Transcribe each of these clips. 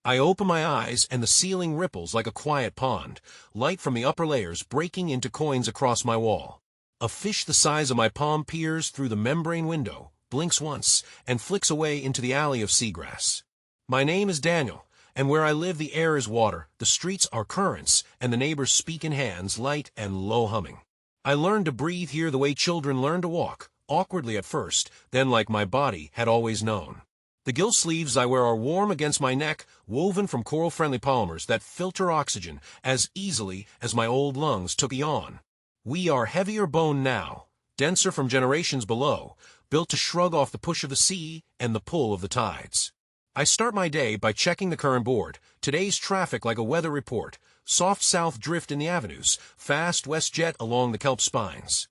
I open my eyes and the ceiling ripples like a quiet pond, light from the upper layers breaking into coins across my wall. A fish the size of my palm peers through the membrane window, blinks once, and flicks away into the alley of seagrass. My name is Daniel, and where I live the air is water, the streets are currents, and the neighbors speak in hands, light and low humming. I learned to breathe here the way children learn to walk, awkwardly at first, then like my body had always known. The gill sleeves I wear are warm against my neck, woven from coral-friendly polymers that filter oxygen as easily as my old lungs took a yawn. We are heavier bone now, denser from generations below, built to shrug off the push of the sea and the pull of the tides. I start my day by checking the current board, today's traffic like a weather report, soft south drift in the avenues, fast west jet along the kelp spines.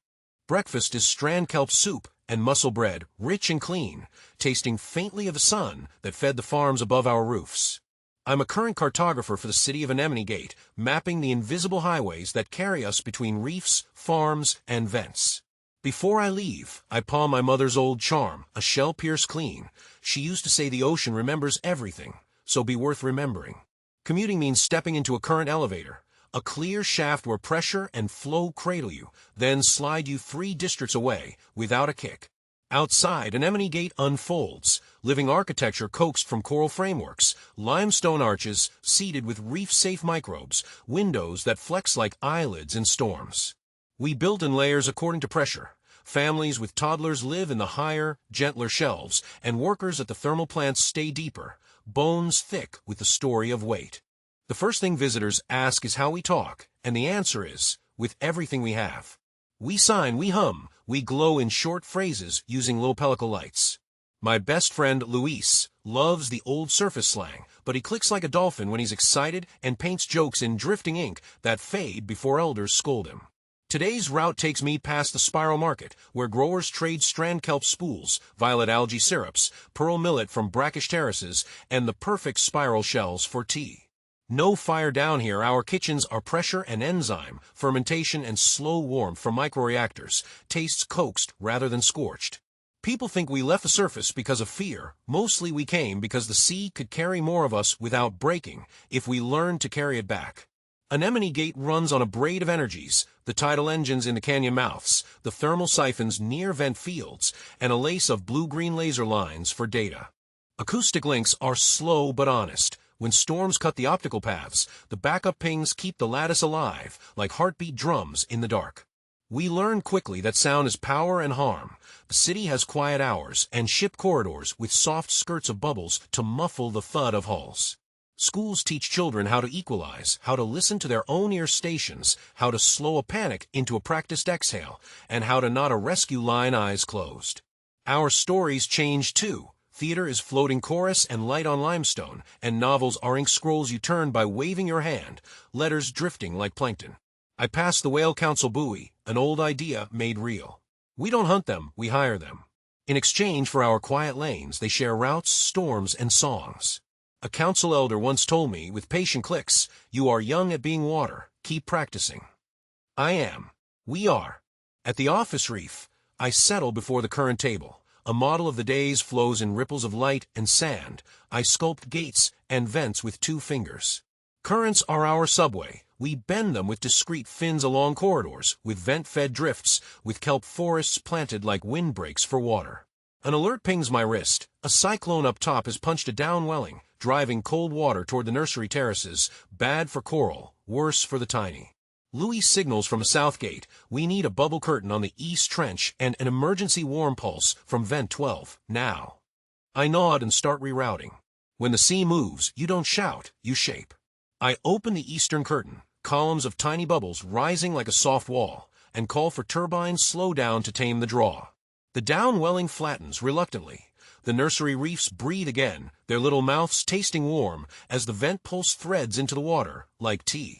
Breakfast is strand kelp soup and mussel bread, rich and clean, tasting faintly of the sun that fed the farms above our roofs. I'm a current cartographer for the city of Anemone Gate, mapping the invisible highways that carry us between reefs, farms, and vents. Before I leave, I palm my mother's old charm, a shell pierced clean. She used to say the ocean remembers everything, so be worth remembering. Commuting means stepping into a current elevator, a clear shaft where pressure and flow cradle you, then slide you 3 districts away without a kick. Outside, Anemone Gate unfolds, living architecture coaxed from coral frameworks, limestone arches seeded with reef-safe microbes, windows that flex like eyelids in storms. We build in layers according to pressure. Families with toddlers live in the higher, gentler shelves, and workers at the thermal plants stay deeper, bones thick with the story of weight. The first thing visitors ask is how we talk, and the answer is, with everything we have. We sign, we hum, we glow in short phrases using low pellicle lights. My best friend, Luis, loves the old surface slang, but he clicks like a dolphin when he's excited and paints jokes in drifting ink that fade before elders scold him. Today's route takes me past the spiral market, where growers trade strand kelp spools, violet algae syrups, pearl millet from brackish terraces, and the perfect spiral shells for tea. No fire down here, our kitchens are pressure and enzyme, fermentation and slow warmth from microreactors, tastes coaxed rather than scorched. People think we left the surface because of fear. Mostly we came because the sea could carry more of us without breaking, if we learned to carry it back. Anemone Gate runs on a braid of energies, the tidal engines in the canyon mouths, the thermal siphons near vent fields, and a lace of blue-green laser lines for data. Acoustic links are slow but honest. When storms cut the optical paths, the backup pings keep the lattice alive, like heartbeat drums in the dark. We learn quickly that sound is power and harm. The city has quiet hours and ship corridors with soft skirts of bubbles to muffle the thud of hulls. Schools teach children how to equalize, how to listen to their own ear stations, how to slow a panic into a practiced exhale, and how to knot a rescue line eyes closed. Our stories change too. Theater is floating chorus and light on limestone, and novels are ink scrolls you turn by waving your hand, letters drifting like plankton. I pass the Whale Council buoy, an old idea made real. We don't hunt them, we hire them. In exchange for our quiet lanes, they share routes, storms, and songs. A council elder once told me, with patient clicks, "You are young at being water, keep practicing." I am. We are. At the office reef, I settle before the current table. A model of the days flows in ripples of light and sand. I sculpt gates and vents with 2 fingers. Currents are our subway. We bend them with discrete fins along corridors, with vent-fed drifts, with kelp forests planted like windbreaks for water. An alert pings my wrist. A cyclone up top has punched a downwelling, driving cold water toward the nursery terraces, bad for coral, worse for the tiny. Louis signals from a south gate. We need a bubble curtain on the east trench and an emergency warm pulse from vent 12, now. I nod and start rerouting. When the sea moves, you don't shout, you shape. I open the eastern curtain, columns of tiny bubbles rising like a soft wall, and call for turbines slow down to tame the draw. The downwelling flattens reluctantly. The nursery reefs breathe again, their little mouths tasting warm as the vent pulse threads into the water like tea.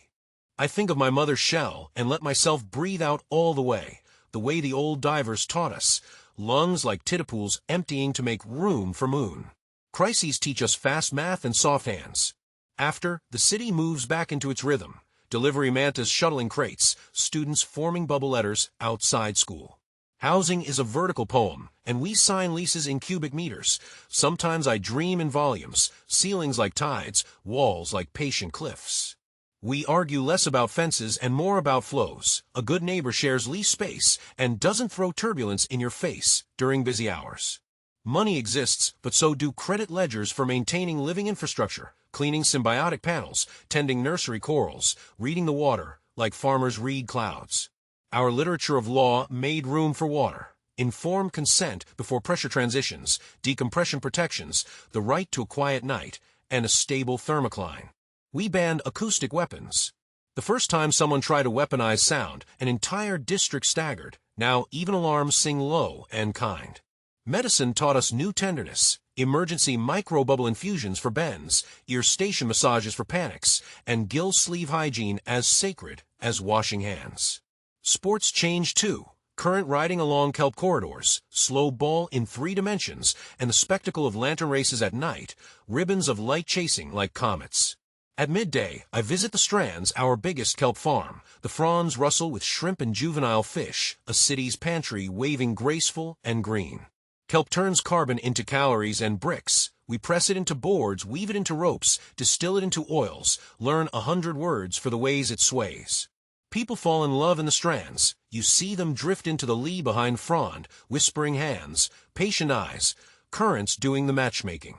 I think of my mother's shell and let myself breathe out all the way the old divers taught us, lungs like titipools emptying to make room for moon. Crises teach us fast math and soft hands. After, the city moves back into its rhythm, delivery mantas shuttling crates, students forming bubble letters outside school. Housing is a vertical poem, and we sign leases in cubic meters. Sometimes I dream in volumes, ceilings like tides, walls like patient cliffs. We argue less about fences and more about flows. A good neighbor shares lease space and doesn't throw turbulence in your face during busy hours. Money exists, but so do credit ledgers for maintaining living infrastructure, cleaning symbiotic panels, tending nursery corals, reading the water like farmers read clouds. Our literature of law made room for water. Informed consent before pressure transitions, decompression protections, the right to a quiet night, and a stable thermocline. We banned acoustic weapons. The first time someone tried to weaponize sound, an entire district staggered. Now even alarms sing low and kind. Medicine taught us new tenderness, emergency microbubble infusions for bends, ear station massages for panics, and gill sleeve hygiene as sacred as washing hands. Sports changed too. Current riding along kelp corridors, slow ball in 3 dimensions, and the spectacle of lantern races at night, ribbons of light chasing like comets. At midday, I visit the Strands, our biggest kelp farm. The fronds rustle with shrimp and juvenile fish, a city's pantry waving graceful and green. Kelp turns carbon into calories and bricks. We press it into boards, weave it into ropes, distill it into oils, learn 100 words for the ways it sways. People fall in love in the Strands. You see them drift into the lee behind frond, whispering hands, patient eyes, currents doing the matchmaking.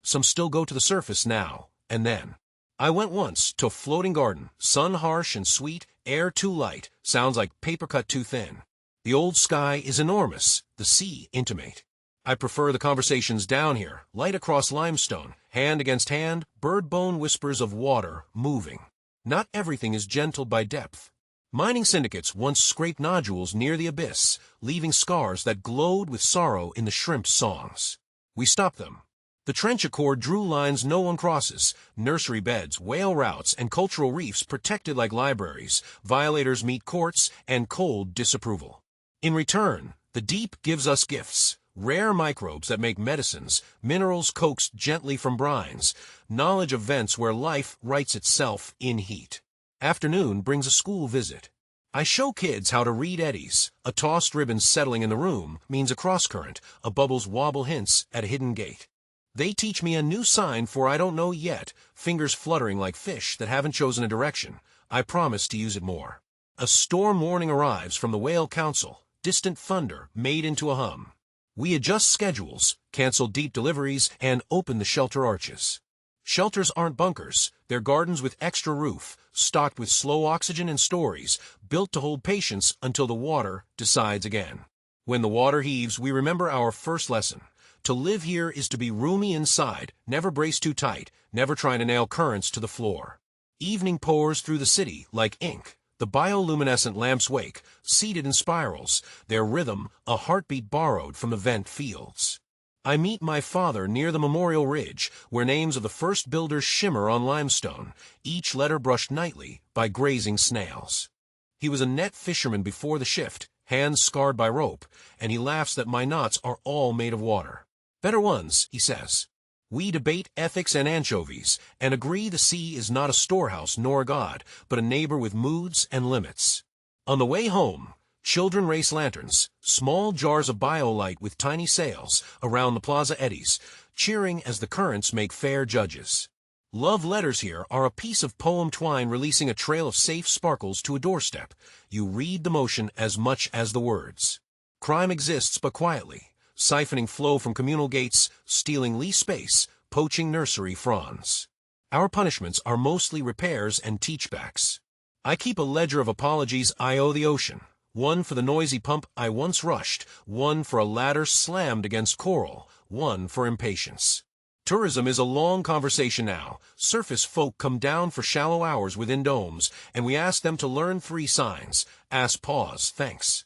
Some still go to the surface now and then. I went once to a floating garden, sun harsh and sweet, air too light, sounds like paper cut too thin. The old sky is enormous, the sea intimate. I prefer the conversations down here, light across limestone, hand against hand, bird bone whispers of water moving. Not everything is gentled by depth. Mining syndicates once scraped nodules near the abyss, leaving scars that glowed with sorrow in the shrimp's songs. We stopped them. The trench accord drew lines no one crosses, nursery beds, whale routes, and cultural reefs protected like libraries. Violators meet courts and cold disapproval. In return, the deep gives us gifts. Rare microbes that make medicines, minerals coaxed gently from brines, knowledge of vents where life writes itself in heat. Afternoon brings a school visit. I show kids how to read eddies. A tossed ribbon settling in the room means a cross-current, a bubble's wobble hints at a hidden gate. They teach me a new sign for I don't know yet, fingers fluttering like fish that haven't chosen a direction. I promise to use it more. A storm warning arrives from the Whale Council, distant thunder made into a hum. We adjust schedules, cancel deep deliveries, and open the shelter arches. Shelters aren't bunkers, they're gardens with extra roof, stocked with slow oxygen and stories, built to hold patience until the water decides again. When the water heaves, we remember our first lesson. To live here is to be roomy inside, never brace too tight, never trying to nail currents to the floor. Evening pours through the city like ink. The bioluminescent lamps wake, seated in spirals, their rhythm a heartbeat borrowed from the vent fields. I meet my father near the Memorial Ridge, where names of the first builders shimmer on limestone, each letter brushed nightly by grazing snails. He was a net fisherman before the shift, hands scarred by rope, and he laughs that my knots are all made of water. Better ones, he says. We debate ethics and anchovies, and agree the sea is not a storehouse nor a god, but a neighbor with moods and limits. On the way home, children race lanterns, small jars of BioLite with tiny sails, around the plaza eddies, cheering as the currents make fair judges. Love letters here are a piece of poem twine releasing a trail of safe sparkles to a doorstep. You read the motion as much as the words. Crime exists but quietly, siphoning flow from communal gates, stealing lease space, poaching nursery fronds. Our punishments are mostly repairs and teachbacks. I keep a ledger of apologies I owe the ocean. One for the noisy pump I once rushed, one for a ladder slammed against coral, one for impatience. Tourism is a long conversation now. Surface folk come down for shallow hours within domes, and we ask them to learn 3 signs. Ask, pause, thanks.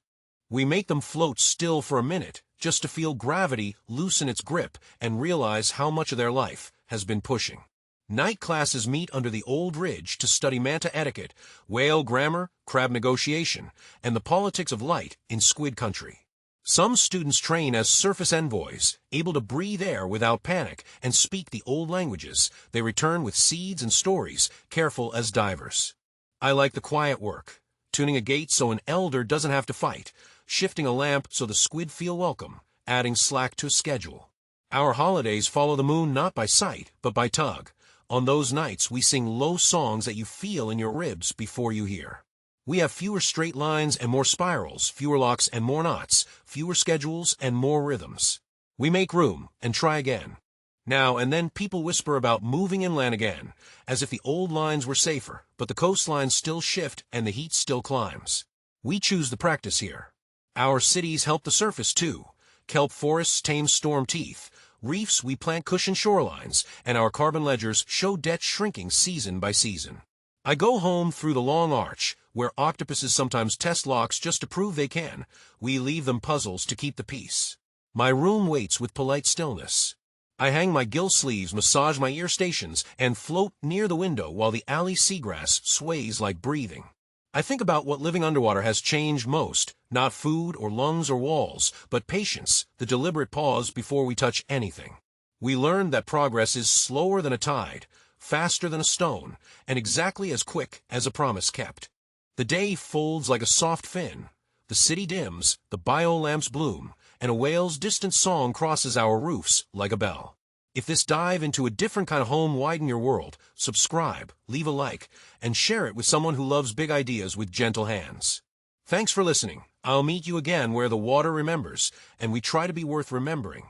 We make them float still for a minute, just to feel gravity loosen its grip and realize how much of their life has been pushing. Night classes meet under the old ridge to study manta etiquette, whale grammar, crab negotiation, and the politics of light in squid country. Some students train as surface envoys, able to breathe air without panic and speak the old languages. They return with seeds and stories, careful as divers. I like the quiet work. tuning a gate so an elder doesn't have to fight, shifting a lamp so the squid feel welcome, adding slack to a schedule. Our holidays follow the moon not by sight, but by tug. On those nights, we sing low songs that you feel in your ribs before you hear. We have fewer straight lines and more spirals, fewer locks and more knots, fewer schedules and more rhythms. We make room and try again. Now and then people whisper about moving inland again, as if the old lines were safer, but the coastlines still shift and the heat still climbs. We choose the practice here. Our cities help the surface too. Kelp forests tame storm teeth. Reefs we plant cushion shorelines, and our carbon ledgers show debt shrinking season by season. I go home through the long arch, where octopuses sometimes test locks just to prove they can. We leave them puzzles to keep the peace. My room waits with polite stillness. I hang my gill sleeves, massage my ear stations, and float near the window while the alley seagrass sways like breathing. I think about what living underwater has changed most, not food or lungs or walls, but patience, the deliberate pause before we touch anything. We learned that progress is slower than a tide, faster than a stone, and exactly as quick as a promise kept. The day folds like a soft fin. The city dims, the bio-lamps bloom, and a whale's distant song crosses our roofs like a bell. If this dive into a different kind of home widened your world, subscribe, leave a like, and share it with someone who loves big ideas with gentle hands. Thanks for listening. I'll meet you again where the water remembers, and we try to be worth remembering.